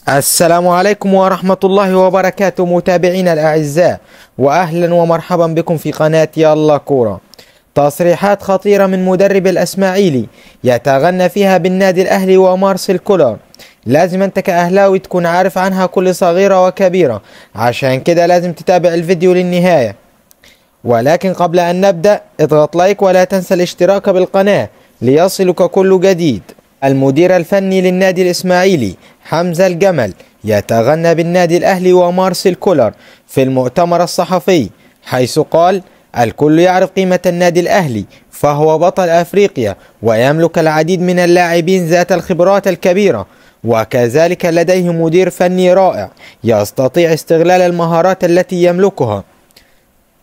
السلام عليكم ورحمة الله وبركاته متابعينا الأعزاء، وأهلا ومرحبا بكم في قناة يلا كورة. تصريحات خطيرة من مدرب الإسماعيلي يتغنى فيها بالنادي الأهلي ومارسيل كولر. لازم أنت كأهلاوي تكون عارف عنها كل صغيرة وكبيرة، عشان كده لازم تتابع الفيديو للنهاية. ولكن قبل أن نبدأ اضغط لايك ولا تنسى الاشتراك بالقناة ليصلك كل جديد. المدير الفني للنادي الإسماعيلي حمزة الجمل يتغنى بالنادي الأهلي ومارسيل كولر في المؤتمر الصحفي، حيث قال: الكل يعرف قيمة النادي الأهلي، فهو بطل أفريقيا ويملك العديد من اللاعبين ذات الخبرات الكبيرة، وكذلك لديه مدير فني رائع يستطيع استغلال المهارات التي يملكها.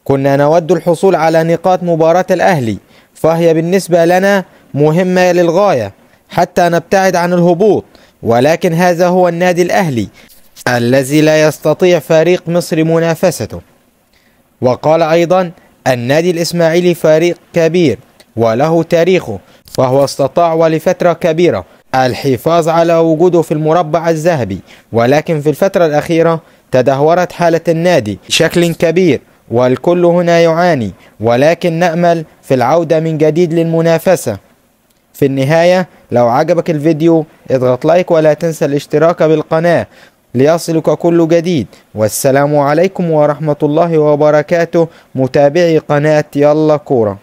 كنا نود الحصول على نقاط مباراة الأهلي، فهي بالنسبة لنا مهمة للغاية حتى نبتعد عن الهبوط، ولكن هذا هو النادي الأهلي الذي لا يستطيع فريق مصري منافسته. وقال أيضا: النادي الإسماعيلي فريق كبير وله تاريخه، فهو استطاع ولفترة كبيرة الحفاظ على وجوده في المربع الذهبي، ولكن في الفترة الأخيرة تدهورت حالة النادي بشكل كبير والكل هنا يعاني، ولكن نأمل في العودة من جديد للمنافسة. في النهاية، لو عجبك الفيديو اضغط لايك ولا تنسى الاشتراك بالقناة ليصلك كل جديد. والسلام عليكم ورحمة الله وبركاته متابعي قناة يلا كورة.